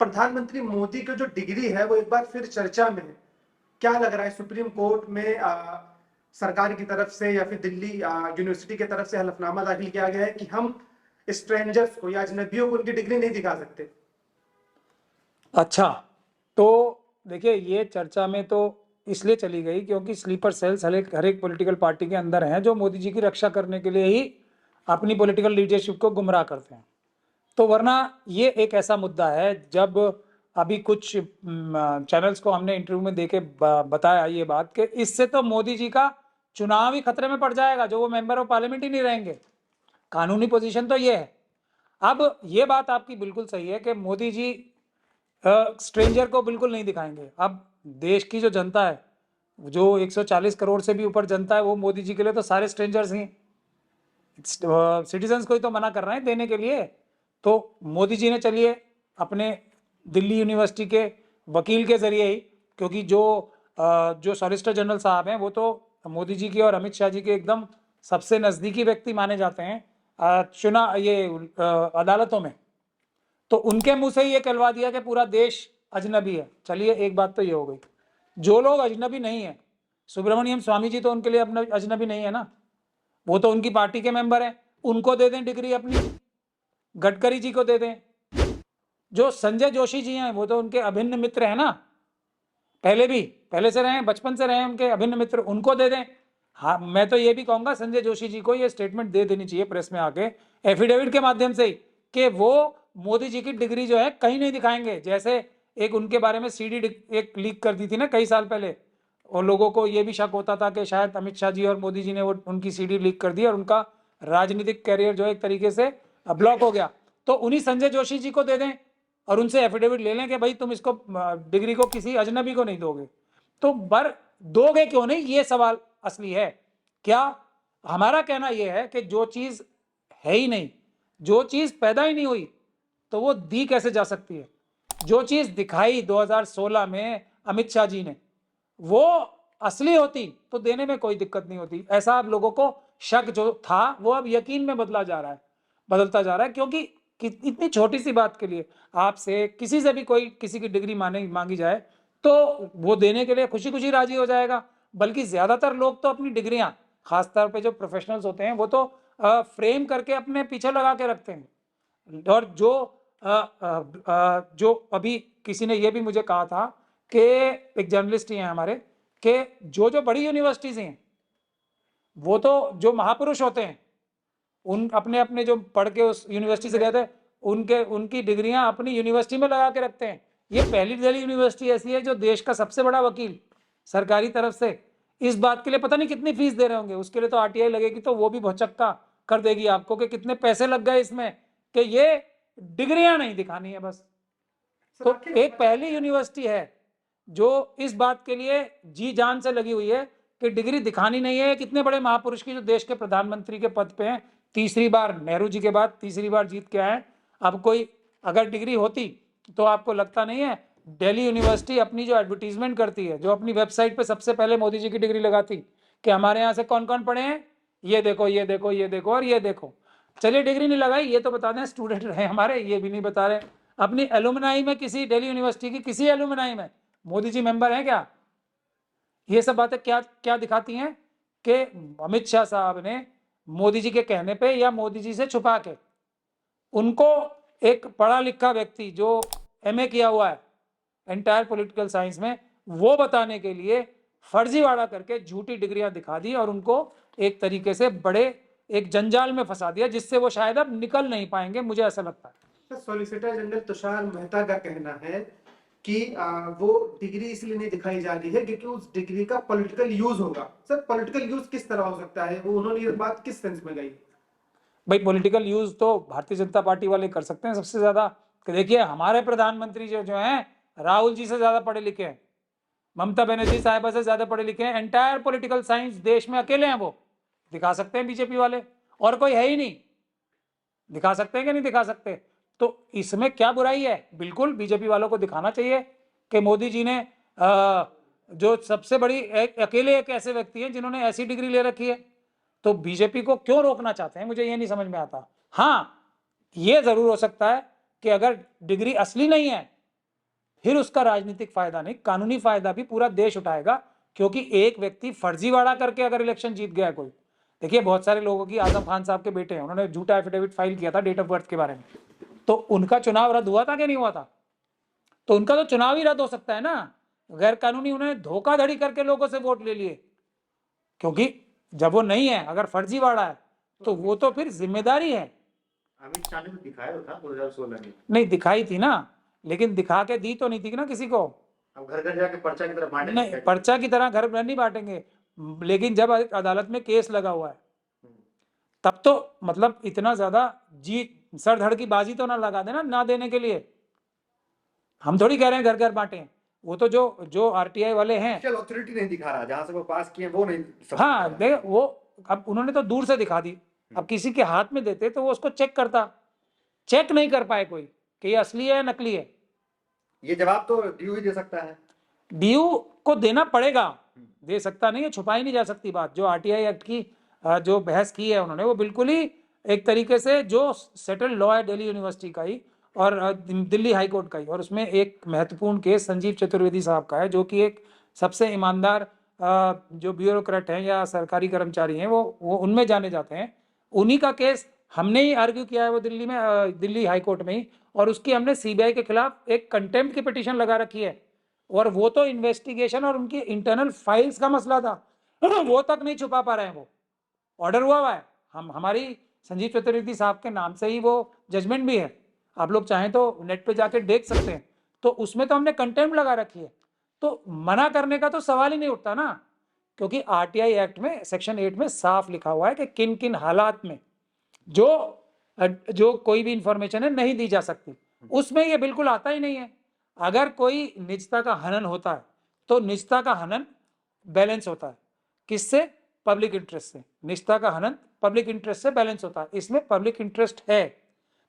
प्रधानमंत्री मोदी की जो डिग्री है वो एक बार फिर चर्चा में है। क्या लग रहा है, सुप्रीम कोर्ट में सरकार की तरफ से या फिर दिल्ली यूनिवर्सिटी की तरफ से हलफनामा दाखिल किया गया है कि हम स्ट्रेंजर्स को या अजनबियों को उनकी डिग्री नहीं दिखा सकते। अच्छा, तो देखिए ये चर्चा में तो इसलिए चली गई क्योंकि स्लीपर सेल्स हर एक पॉलिटिकल पार्टी के अंदर हैं जो मोदी जी की रक्षा करने के लिए ही अपनी पॉलिटिकल लीडरशिप को गुमराह करते हैं। तो वरना ये एक ऐसा मुद्दा है, जब अभी कुछ चैनल्स को हमने इंटरव्यू में देके बताया ये बात कि इससे तो मोदी जी का चुनाव ही खतरे में पड़ जाएगा, जो वो मेंबर ऑफ पार्लियामेंट ही नहीं रहेंगे। कानूनी पोजीशन तो ये है। अब ये बात आपकी बिल्कुल सही है कि मोदी जी स्ट्रेंजर को बिल्कुल नहीं दिखाएंगे। अब देश की जो जनता है, जो 140 करोड़ से भी ऊपर जनता है, वो मोदी जी के लिए तो सारे स्ट्रेंजर्स ही, सिटीजन्स को ही तो मना कर रहे हैं देने के लिए। तो मोदी जी ने चलिए अपने दिल्ली यूनिवर्सिटी के वकील के जरिए ही, क्योंकि जो सॉलिसिटर जनरल साहब हैं वो तो मोदी जी की और अमित शाह जी के एकदम सबसे नज़दीकी व्यक्ति माने जाते हैं अदालतों में, तो उनके मुंह से ही ये कहलवा दिया कि पूरा देश अजनबी है। चलिए एक बात तो ये हो गई। जो लोग अजनबी नहीं है, सुब्रमण्यम स्वामी जी तो उनके लिए अपना अजनबी नहीं है ना, वो तो उनकी पार्टी के मेंबर हैं, उनको दे दें डिग्री अपनी। गडकरी जी को दे दें। जो संजय जोशी जी हैं वो तो उनके अभिन्न मित्र हैं ना, पहले से रहे, बचपन से रहे उनके अभिन्न मित्र, उनको दे दें। हाँ, मैं तो ये भी कहूंगा संजय जोशी जी को ये स्टेटमेंट दे देनी चाहिए प्रेस में आके, एफिडेविट के माध्यम से ही, कि वो मोदी जी की डिग्री जो है कहीं नहीं दिखाएंगे। जैसे एक उनके बारे में सीडी एक लीक कर दी थी ना कई साल पहले, और लोगों को ये भी शक होता था कि शायद अमित शाह जी और मोदी जी ने वो उनकी सीडी लीक कर दी और उनका राजनीतिक कैरियर जो एक तरीके से ब्लॉक हो गया। तो उन्हीं संजय जोशी जी को दे दें और उनसे एफिडेविट ले लें कि भाई तुम इसको डिग्री को किसी अजनबी को नहीं दोगे। तो बर दोगे क्यों नहीं, ये सवाल असली है। क्या हमारा कहना यह है कि जो चीज है ही नहीं, जो चीज पैदा ही नहीं हुई, तो वो दी कैसे जा सकती है। जो चीज दिखाई 2016 में अमित शाह जी ने, वो असली होती तो देने में कोई दिक्कत नहीं होती। ऐसा अब लोगों को शक जो था वो अब यकीन में बदलता जा रहा है, क्योंकि इतनी छोटी सी बात के लिए आपसे किसी से भी कोई किसी की डिग्री मांगी जाए तो वो देने के लिए खुशी खुशी राजी हो जाएगा। बल्कि ज्यादातर लोग तो अपनी डिग्रियां, खासतौर पे जो प्रोफेशनल्स होते हैं, वो तो फ्रेम करके अपने पीछे लगा के रखते हैं। और जो अभी किसी ने ये भी मुझे कहा था कि एक जर्नलिस्ट ही हैं हमारे, कि जो बड़ी यूनिवर्सिटीज हैं वो तो जो महापुरुष होते हैं उन अपने जो पढ़ के उस यूनिवर्सिटी से गए थे, उनकी डिग्रियां अपनी यूनिवर्सिटी में लगा के रखते हैं। ये पहली दिल्ली यूनिवर्सिटी ऐसी है जो देश का सबसे बड़ा वकील सरकारी तरफ से इस बात के लिए पता नहीं कितनी फीस दे रहे होंगे, उसके लिए तो आरटीआई लगेगी तो वो भी भौचक्का कर देगी आपको कि कितने पैसे लग गए इसमें, कि ये डिग्रियां नहीं दिखानी है बस। तो एक पहली यूनिवर्सिटी है जो इस बात के लिए जी जान से लगी हुई है कि डिग्री दिखानी नहीं है। कितने बड़े महापुरुष की जो देश के प्रधानमंत्री के पद पे हैं, तीसरी बार, नेहरू जी के बाद तीसरी बार जीत के आए। अब कोई अगर डिग्री होती तो आपको लगता नहीं है दिल्ली यूनिवर्सिटी अपनी जो एडवर्टीजमेंट करती है, जो अपनी वेबसाइट पे सबसे पहले मोदी जी की डिग्री लगाती कि हमारे यहाँ से कौन कौन पढ़े हैं, ये देखो ये देखो ये देखो और ये देखो। चलिए डिग्री नहीं लगाई ये तो बता दें स्टूडेंट रहे हमारे, ये भी नहीं बता रहे। अपनी एलुमनाई में, किसी दिल्ली यूनिवर्सिटी की किसी एलुमनाई में मोदी जी मेंबर हैं क्या? ये सब बातें क्या क्या दिखाती हैं कि अमित शाह साहब ने मोदी जी के कहने पे या मोदी जी से छुपा के उनको एक पढ़ा लिखा व्यक्ति जो एमए किया हुआ है एंटायर पॉलिटिकल साइंस में, वो बताने के लिए फर्जीवाड़ा करके झूठी डिग्रियां दिखा दी और उनको एक तरीके से बड़े एक जंजाल में फंसा दिया जिससे वो शायद अब निकल नहीं पाएंगे, मुझे ऐसा लगता है। सॉलिसिटर जनरल तुषार मेहता का कहना है कि वो डिग्री इसलिए नहीं दिखाई जा रही है क्योंकि उस डिग्री का पॉलिटिकल यूज होगा। सर पॉलिटिकल यूज किस तरह हो सकता है, वो उन्होंने ये बात किस सेंस में कही? भाई पॉलिटिकल यूज तो भारतीय जनता पार्टी वाले कर सकते हैं सबसे ज्यादा। देखिए हमारे प्रधानमंत्री जो हैं राहुल जी से ज्यादा पढ़े लिखे हैं, ममता बनर्जी साहिबा से ज्यादा पढ़े लिखे हैं, एंटायर पॉलिटिकल साइंस देश में अकेले हैं, वो दिखा सकते हैं बीजेपी वाले, और कोई है ही नहीं। दिखा सकते हैं कि नहीं दिखा सकते? तो इसमें क्या बुराई है? बिल्कुल बीजेपी वालों को दिखाना चाहिए कि मोदी जी ने जो सबसे बड़ी अकेले एक ऐसे व्यक्ति हैं जिन्होंने ऐसी डिग्री ले रखी है। तो बीजेपी को क्यों रोकना चाहते हैं, मुझे ये नहीं समझ में आता। हाँ, ये जरूर हो सकता है कि अगर डिग्री असली नहीं है फिर उसका राजनीतिक फायदा नहीं, कानूनी फायदा भी पूरा देश उठाएगा, क्योंकि एक व्यक्ति फर्जीवाड़ा करके अगर इलेक्शन जीत गया कोई, देखिए बहुत सारे लोगों की, आजम खान साहब के बेटे हैं, उन्होंने झूठा एफिडेविट फाइल किया था डेट ऑफ बर्थ के बारे में, तो उनका चुनाव रद्द हुआ था कि नहीं हुआ था? तो उनका तो चुनाव ही रद्द हो सकता है ना, गैर कानूनी उन्होंने धोखाधड़ी करके लोगों से वोट ले लिए। क्योंकि जब वो नहीं है, अगर फर्जीवाड़ा है, तो वो तो फिर जिम्मेदारी है। अमित शाह ने तो दिखाया था 2016 में। नहीं दिखाई थी ना, लेकिन दिखा के दी तो नहीं थी ना किसी को। अब घर घर जाके पर्चा की तरफ बांटे नहीं, पर्चा की तरह घर घर नहीं बांटेंगे, लेकिन जब अदालत में केस लगा हुआ है तब तो मतलब इतना ज्यादा जी सर धड़ की बाजी तो ना लगा देना ना देने के लिए। हम थोड़ी कह रहे हैं घर घर बांटे, वो तो जो आरटीआई वाले हैं, अथॉरिटी नहीं दिखा रहा, जहां से वो पास किए वो नहीं हाँ देख वो, अब उन्होंने तो दूर से दिखा दी, अब किसी के हाथ में देते तो वो उसको चेक करता, चेक नहीं कर पाए कोई कि ये असली है या नकली है। ये जवाब तो डीयू ही दे सकता है। डीयू को देना पड़ेगा, दे सकता नहीं है, छुपाई नहीं जा सकती बात। जो आरटीआई एक्ट की जो बहस की है उन्होंने, वो बिल्कुल ही एक तरीके से जो सेटल्ड लॉ है दिल्ली यूनिवर्सिटी का ही और दिल्ली हाई कोर्ट का ही, और उसमें एक महत्वपूर्ण केस संजीव चतुर्वेदी साहब का है, जो कि एक सबसे ईमानदार जो ब्यूरोक्रेट हैं या सरकारी कर्मचारी हैं वो उनमें जाने जाते हैं, उन्हीं का केस हमने ही आर्ग्यू किया है वो दिल्ली में, दिल्ली हाई कोर्ट में ही, और उसकी हमने सीबीआई के खिलाफ एक कंटेम्प्ट की पिटीशन लगा रखी है। और वो तो इन्वेस्टिगेशन और उनकी इंटरनल फाइल्स का मसला था, वो तक नहीं छुपा पा रहे हैं, वो ऑर्डर हुआ है, हम हमारी संजीव चतुर्वेदी साहब के नाम से ही वो जजमेंट भी है, आप लोग चाहें तो नेट पे जाके देख सकते हैं, तो उसमें तो हमने कंटेम्प्ट लगा रखी है। तो मना करने का तो सवाल ही नहीं उठता ना, क्योंकि आरटीआई एक्ट में सेक्शन 8 में साफ लिखा हुआ है कि किन किन हालात में जो कोई भी इंफॉर्मेशन है नहीं दी जा सकती, उसमें ये बिल्कुल आता ही नहीं है। अगर कोई निजता का हनन होता है तो निजता का हनन बैलेंस होता है, किससे? पब्लिक इंटरेस्ट से। निजता का हनन पब्लिक इंटरेस्ट से बैलेंस होता है, इसमें पब्लिक इंटरेस्ट है।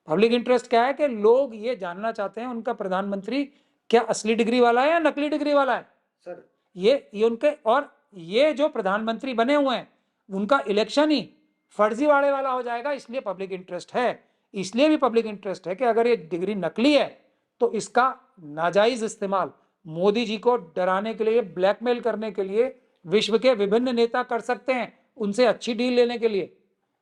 पब्लिक इंटरेस्ट क्या है कि लोग ये जानना चाहते हैं उनका प्रधानमंत्री क्या असली डिग्री वाला है या नकली डिग्री वाला है सर। ये उनके, और ये जो प्रधानमंत्री बने हुए हैं उनका इलेक्शन ही फर्जीवाड़े वाला हो जाएगा, इसलिए पब्लिक इंटरेस्ट है। इसलिए भी पब्लिक इंटरेस्ट है कि अगर ये डिग्री नकली है तो इसका नाजायज इस्तेमाल मोदी जी को डराने के लिए, ब्लैकमेल करने के लिए विश्व के विभिन्न नेता कर सकते हैं, उनसे अच्छी डील लेने के लिए।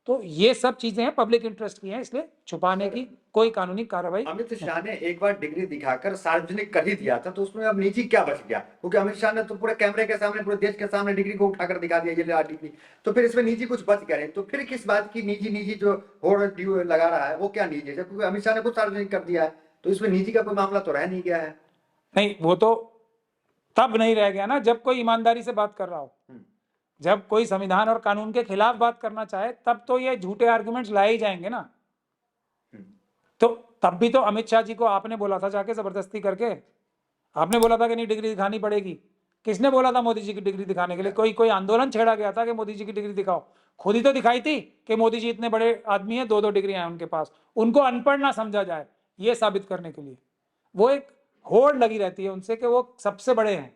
तो ये सब चीजें हैं पब्लिक इंटरेस्ट की हैं, इसलिए छुपाने की कोई कानूनी कार्रवाई। अमित शाह ने एक बार डिग्री दिखाकर सार्वजनिक कर ही दिया था, तो उसमें अब निजी क्या बच गया? क्योंकि अमित शाह ने तो पूरे कैमरे के सामने, पूरे देश के सामने डिग्री को उठाकर दिखा दिया, ये ला डिग्री, तो फिर इसमें निजी कुछ बच गया नहीं, तो फिर किस बात की निजी जो होड़ लगा रहा है वो क्या निजी है? क्योंकि अमित शाह ने खुद सार्वजनिक कर दिया है, तो इसमें निजी का कोई मामला तो रह नहीं गया है। नहीं, वो तो तब नहीं रह गया ना जब कोई ईमानदारी से बात कर रहा हो। जब कोई संविधान और कानून के खिलाफ बात करना चाहे तब तो ये झूठे आर्गुमेंट्स लाए ही जाएंगे ना। तो तब भी तो अमित शाह जी को आपने बोला था जाके जबरदस्ती करके, आपने बोला था कि नहीं डिग्री दिखानी पड़ेगी। किसने बोला था मोदी जी की डिग्री दिखाने के लिए? कोई आंदोलन छेड़ा गया था कि मोदी जी की डिग्री दिखाओ? खुद ही तो दिखाई थी कि मोदी जी इतने बड़े आदमी हैं, 2-2 डिग्रियां हैं उनके पास, उनको अनपढ़ ना समझा जाए, ये साबित करने के लिए वो एक होड़ लगी रहती है उनसे कि वो सबसे बड़े हैं,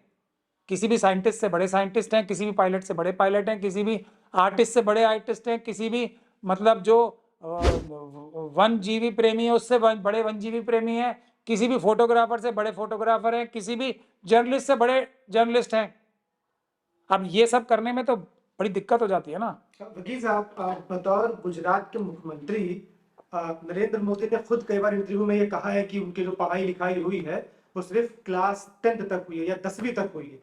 किसी भी साइंटिस्ट से बड़े साइंटिस्ट हैं, किसी भी पायलट से बड़े पायलट हैं, किसी भी आर्टिस्ट से बड़े आर्टिस्ट हैं, किसी भी मतलब जो वन जीवी प्रेमी है उससे बड़े वन जीवी प्रेमी है, किसी भी फोटोग्राफर से बड़े फोटोग्राफर हैं, किसी भी जर्नलिस्ट से बड़े जर्नलिस्ट हैं। अब ये सब करने में तो बड़ी दिक्कत हो जाती है ना। वकील साहब, बतौर गुजरात के मुख्यमंत्री नरेंद्र मोदी ने खुद कई बार इंटरव्यू में ये कहा है कि उनकी जो पढ़ाई लिखाई हुई है वो सिर्फ क्लास 10th तक हुई है या 10वीं तक हुई है,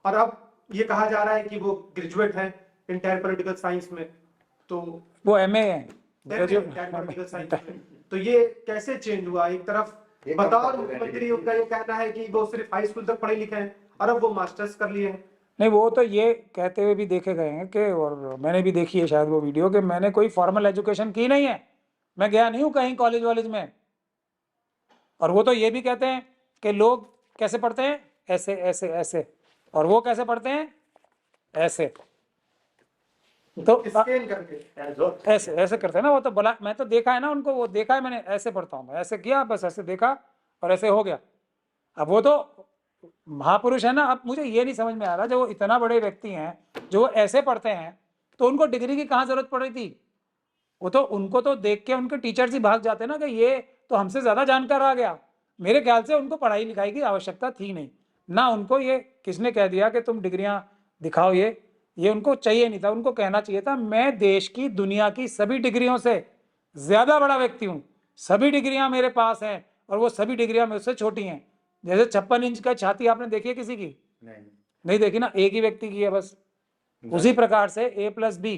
और अब ये कहा जा रहा है कि वो ग्रेजुएट है इंटायर पॉलिटिकल साइंस में, तो वो एमए है पॉलिटिकल साइंस में। तो ये कैसे चेंज हुआ? एक तरफ बतौर मुख्यमंत्री उनका ये कहना है कि वो सिर्फ हाई स्कूल तक पढ़े लिखे हैं और अब वो मास्टर्स कर लिए हैं। नहीं, वो तो ये कहते हुए भी देखे गए हैं कि, और मैंने भी देखी है शायद वो वीडियो, कि मैंने कोई फॉर्मल एजुकेशन की नहीं है, मैं गया नहीं हूँ कहीं कॉलेज वॉलेज में। और वो तो ये भी कहते हैं कि लोग कैसे पढ़ते हैं, ऐसे ऐसे ऐसे, और वो कैसे पढ़ते हैं, ऐसे, तो स्कैन करके ऐसे ऐसे करते हैं ना। वो तो बोला, मैं तो देखा है ना उनको, वो देखा है मैंने, ऐसे पढ़ता हूँ मैं, ऐसे किया बस, ऐसे देखा और ऐसे हो गया। अब वो तो महापुरुष है ना। अब मुझे ये नहीं समझ में आ रहा, जब वो इतना बड़े व्यक्ति हैं जो वो ऐसे पढ़ते हैं तो उनको डिग्री की कहाँ जरूरत पड़ रही थी? वो तो उनको तो देख के उनके टीचर्स ही भाग जाते ना कि ये तो हमसे ज्यादा जानकार आ गया, मेरे ख्याल से उनको पढ़ाई लिखाई की आवश्यकता थी नहीं, ना उनको ये किसने कह दिया कि तुम डिग्रियां दिखाओ, ये उनको चाहिए नहीं था। उनको कहना चाहिए था मैं देश की दुनिया की सभी डिग्रियों से ज्यादा बड़ा व्यक्ति हूँ, सभी डिग्रियां मेरे पास हैं और वो सभी डिग्रियां मुझसे छोटी हैं। जैसे 56 इंच का छाती आपने देखी है किसी की? नहीं देखी ना, एक ही व्यक्ति की है बस। उसी प्रकार से A+B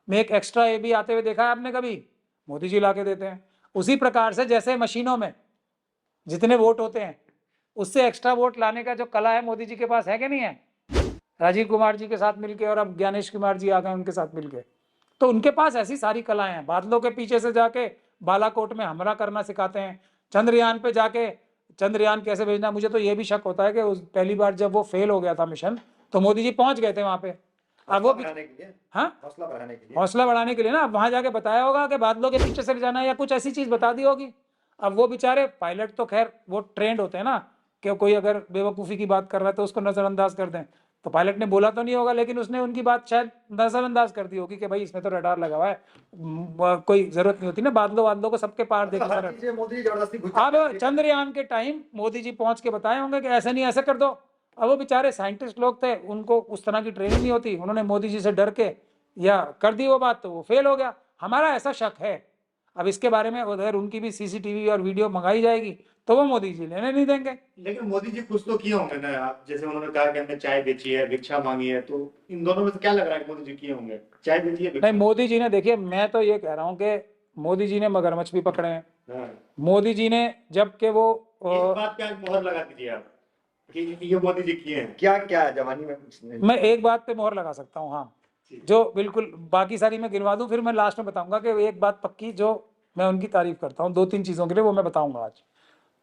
में एक एक्स्ट्रा ए भी आते हुए देखा है आपने कभी? मोदी जी लाके देते हैं। उसी प्रकार से जैसे मशीनों में जितने वोट होते हैं उससे एक्स्ट्रा वोट लाने का जो कला है मोदी जी के पास है कि नहीं है? राजीव कुमार जी के साथ मिलके और अब ज्ञानेश कुमार जी आ गए उनके साथ मिलके, तो उनके पास ऐसी सारी कलाएं हैं। बादलों के पीछे से जाके बालाकोट में हमला करना सिखाते हैं, चंद्रयान पे जाके चंद्रयान कैसे भेजना। मुझे तो ये भी शक होता है कि उस पहली बार जब वो फेल हो गया था मिशन तो मोदी जी पहुंच गए थे वहां पे। अब वो हाँ हौसला बढ़ाने के लिए ना, अब वहां जाके बताया होगा कि बादलों के पीछे से जाना है या कुछ ऐसी चीज बता दी होगी। अब वो बेचारे पायलट तो खैर वो ट्रेंड होते हैं ना कि कोई अगर बेवकूफ़ी की बात कर रहा है तो उसको नज़रअंदाज कर दें, तो पायलट ने बोला तो नहीं होगा लेकिन उसने उनकी बात शायद नज़रअंदाज कर दी होगी कि भाई इसमें तो रडार लगा हुआ है, कोई जरूरत नहीं होती ना बादलों को सबके पार देखने। मोदी जबरदस्ती अब चंद्रयान के टाइम मोदी जी पहुंच के बताए होंगे कि ऐसे नहीं ऐसे कर दो। अब वो बेचारे साइंटिस्ट लोग थे, उनको उस तरह की ट्रेनिंग नहीं होती, उन्होंने मोदी जी से डर के या कर दी वो बात तो वो फेल हो गया। हमारा ऐसा शक है। अब इसके बारे में उधर उनकी भी सीसीटीवी और वीडियो मंगाई जाएगी तो वो मोदी जी लेने नहीं देंगे। लेकिन मोदी जी कुछ तो किए होंगे ना, आप जैसे उन्होंने कहा कि हमने चाय बेची है, भिक्षा मांगी है, तो इन दोनों में से क्या लग रहा है कि मोदी जी किए होंगे? चाय बेची है, नहीं, मोदी जी ने देखिए, मैं तो ये कह रहा हूँ कि मोदी जी ने मगरमच्छ भी पकड़े हैं। हाँ। मोदी जी ने जबकि वो इस बात पे आज मोहर लगा दीजिए आप कि ये मोदी जी किए हैं। क्या क्या जवानी में कुछ नहीं। मैं एक बात पे मोहर लगा सकता हूँ, हाँ, जो बिल्कुल, बाकी सारी मैं गिनवा दूं फिर मैं लास्ट में बताऊंगा कि एक बात पक्की जो मैं उनकी तारीफ करता हूँ 2-3 चीज़ों के लिए, वो मैं बताऊंगा आज।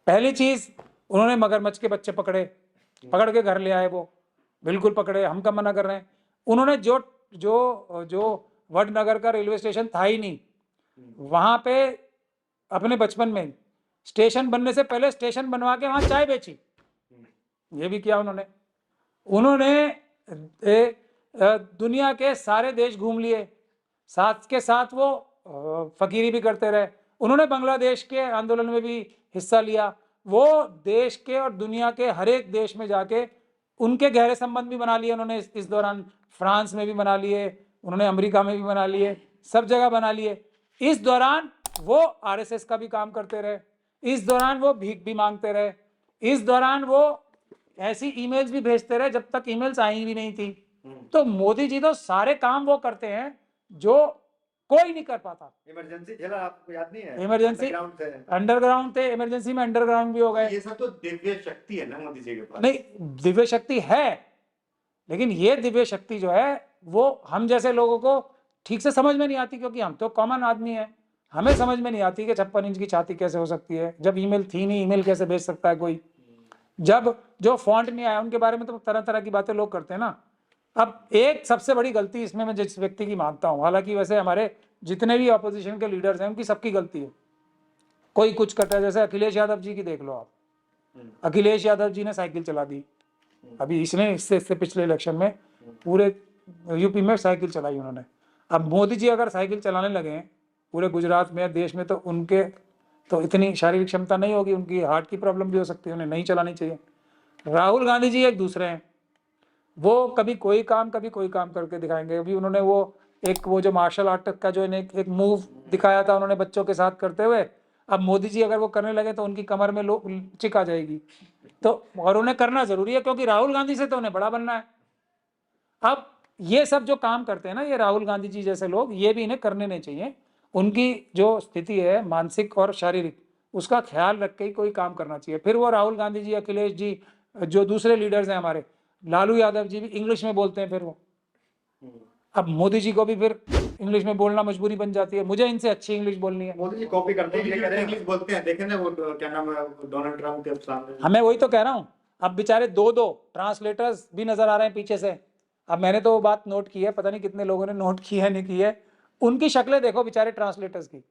पहली चीज़, उन्होंने मगरमच्छ के बच्चे पकड़ के घर ले आए, वो बिल्कुल पकड़े, हम कब मना कर रहे हैं। उन्होंने जो जो जो वडनगर का रेलवे स्टेशन था ही नहीं, वहाँ पे अपने बचपन में स्टेशन बनने से पहले स्टेशन बनवा के वहाँ चाय बेची, ये भी किया उन्होंने। दुनिया के सारे देश घूम लिए, साथ के साथ वो फकीरी भी करते रहे। उन्होंने बांग्लादेश के आंदोलन में भी हिस्सा लिया। वो देश के और दुनिया के हर एक देश में जाके उनके गहरे संबंध भी बना लिए उन्होंने इस दौरान। फ्रांस में भी बना लिए उन्होंने, अमेरिका में भी बना लिए, सब जगह बना लिए। इस दौरान वो आरएसएस का भी काम करते रहे, इस दौरान वो भीख भी मांगते रहे, इस दौरान वो ऐसी ईमेल्स भी भेजते रहे जब तक ईमेल्स आई भी नहीं थी। तो मोदी जी तो सारे काम वो करते हैं जो कोई नहीं कर पाता। इमरजेंसी झेला, आपको याद नहीं है? इमरजेंसी अंडरग्राउंड थे, इमरजेंसी में अंडरग्राउंड भी हो गए। ये सब तो दिव्य शक्ति है ना मोदी जी के पास। नहीं, दिव्य शक्ति है, लेकिन ये दिव्य शक्ति जो है वो हम जैसे लोगों को ठीक से समझ में नहीं आती, क्योंकि हम तो कॉमन आदमी हैं, हमें समझ में नहीं आती कि 56 इंच की छाती कैसे हो सकती है। जब ईमेल थी नहीं, ईमेल कैसे भेज सकता है कोई? जब जो फॉन्ट नहीं आया उनके बारे में तो तरह तरह की बातें लोग करते हैं ना। अब एक सबसे बड़ी गलती इसमें मैं जिस व्यक्ति की मानता हूँ, हालांकि वैसे हमारे जितने भी ऑपोजिशन के लीडर्स हैं उनकी सबकी गलती है, कोई कुछ करता है। जैसे अखिलेश यादव जी की देख लो आप, अखिलेश यादव जी ने साइकिल चला दी अभी, इससे पिछले इलेक्शन में पूरे यूपी में साइकिल चलाई उन्होंने। अब मोदी जी अगर साइकिल चलाने लगे पूरे गुजरात में, देश में, तो उनके तो इतनी शारीरिक क्षमता नहीं होगी, उनकी हार्ट की प्रॉब्लम भी हो सकती है, उन्हें नहीं चलानी चाहिए। राहुल गांधी जी एक दूसरे हैं, वो कभी कोई काम करके दिखाएंगे। अभी उन्होंने वो जो मार्शल आर्ट का जो एक मूव दिखाया था उन्होंने बच्चों के साथ करते हुए, अब मोदी जी अगर वो करने लगे तो उनकी कमर में चिक आ जाएगी। तो और उन्हें करना जरूरी है, क्योंकि राहुल गांधी से तो उन्हें बड़ा बनना है। अब ये सब जो काम करते हैं ना ये राहुल गांधी जी जैसे लोग, ये भी इन्हें करने नहीं चाहिए। उनकी जो स्थिति है मानसिक और शारीरिक, उसका ख्याल रख के ही कोई काम करना चाहिए। फिर वो राहुल गांधी जी, अखिलेश जी, जो दूसरे लीडर्स हैं हमारे, लालू यादव जी भी इंग्लिश में बोलते हैं। फिर वो अब मोदी जी को भी फिर इंग्लिश में बोलना मजबूरी बन जाती है। मुझे इनसे अच्छी इंग्लिश बोलनी है। मोदी जी कॉपी करते हैं, इंग्लिश बोलते हैं, देखे ना वो क्या नाम है डोनाल्ड ट्रम्प के सामने। हमें वही तो कह रहा हूँ, अब बेचारे दो ट्रांसलेटर्स भी नजर आ रहे हैं पीछे से। अब मैंने तो वो बात नोट की है, पता नहीं कितने लोगों ने नोट की है नहीं की है, उनकी शक्लें देखो बेचारे ट्रांसलेटर्स की।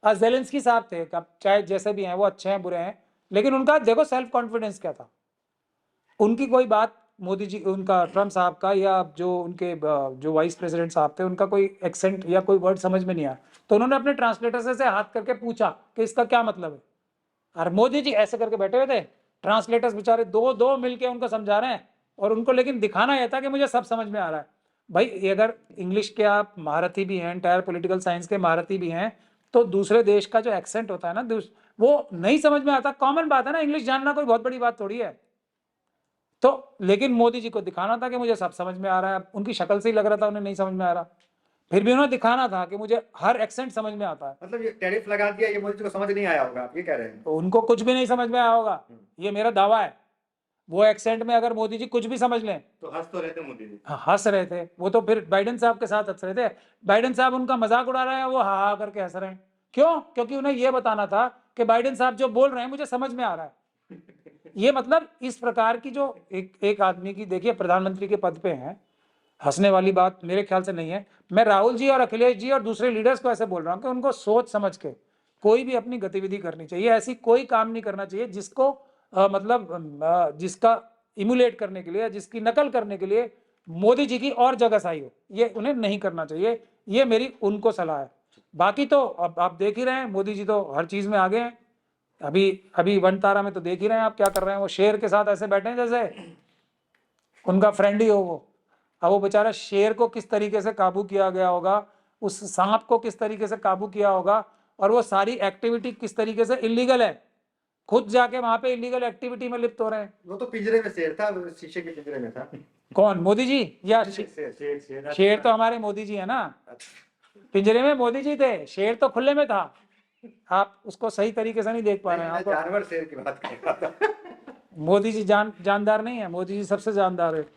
ज़ेलेंस्की साहब थे, अब चाहे जैसे भी हैं वो अच्छे हैं बुरे हैं, लेकिन उनका देखो सेल्फ कॉन्फिडेंस क्या था। उनकी कोई बात मोदी जी, उनका ट्रम्प साहब का, या जो उनके जो वाइस प्रेसिडेंट साहब थे, उनका कोई एक्सेंट या कोई वर्ड समझ में नहीं आया, तो उन्होंने अपने ट्रांसलेटर से हाथ करके पूछा कि इसका क्या मतलब है। और मोदी जी ऐसे करके बैठे हुए थे, ट्रांसलेटर्स बेचारे दो दो मिलके उनको समझा रहे हैं, और उनको लेकिन दिखाना यह था कि मुझे सब समझ में आ रहा है। भाई ये अगर इंग्लिश के आप महारथी भी हैं, एंटायर पॉलिटिकल साइंस के महारथी भी हैं, तो दूसरे देश का जो एक्सेंट होता है ना, वो नहीं समझ में आता। कॉमन बात है ना, इंग्लिश जानना कोई बहुत बड़ी बात थोड़ी है। तो लेकिन मोदी जी को दिखाना था कि मुझे सब समझ में आ रहा है। उनकी शक्ल से ही लग रहा था उन्हें नहीं समझ में आ रहा, फिर भी उन्हें दिखाना था कि मुझे हर एक्सेंट समझ में आता है। मतलब ये टैरिफ लगा दिया, ये मोदी जी को समझ नहीं आया होगा, आप ये कह रहे हैं? तो उनको कुछ भी नहीं समझ में आया होगा, ये मेरा दावा है। वो एक्सेंट में अगर मोदी जी कुछ भी समझ लें, तो हंस तो रहे थे मोदी जी। हाँ, हंस रहे थे वो, तो फिर बाइडेन साहब के साथ हंस रहे थे। बाइडेन साहब उनका मजाक उड़ा रहे हैं, वो हा हा करके हंस रहे हैं। क्यों? क्योंकि उन्हें यह बताना था कि बाइडेन साहब जो बोल रहे हैं मुझे समझ में आ रहा है। ये मतलब इस प्रकार की जो एक आदमी की, देखिए प्रधानमंत्री के पद पे हैं, हंसने वाली बात मेरे ख्याल से नहीं है। मैं राहुल जी और अखिलेश जी और दूसरे लीडर्स को ऐसे बोल रहा हूँ कि उनको सोच समझ के कोई भी अपनी गतिविधि करनी चाहिए। ऐसी कोई काम नहीं करना चाहिए जिसको जिसका इमुलेट करने के लिए, जिसकी नकल करने के लिए मोदी जी की और जगहसाई हो, ये उन्हें नहीं करना चाहिए। ये मेरी उनको सलाह है। बाकी तो अब आप देख ही रहे हैं, मोदी जी तो हर चीज में आगे हैं। अभी वन तारा में तो देख ही रहे हैं आप क्या कर रहे हैं। वो शेर के साथ ऐसे बैठे हैं जैसे उनका फ्रेंड ही हो वो। अब वो बेचारा शेर को किस तरीके से काबू किया गया होगा, उस सांप को किस तरीके से काबू किया होगा, और वो सारी एक्टिविटी किस तरीके से इलीगल है, खुद जाके वहां पे इलीगल एक्टिविटी में लिप्त हो रहे हैं। वो तो पिंजरे में शेर था, वो शीशे के पिंजरे में था। कौन, मोदी जी या शेर शेर तो हमारे मोदी जी है ना। पिंजरे में मोदी जी थे, शेर तो खुले में था। आप उसको सही तरीके से नहीं देख पा रहे हैं। मैं आपको जानवर शेर की बात कर रहा था। मोदी जी जानदार नहीं है, मोदी जी सबसे जानदार है।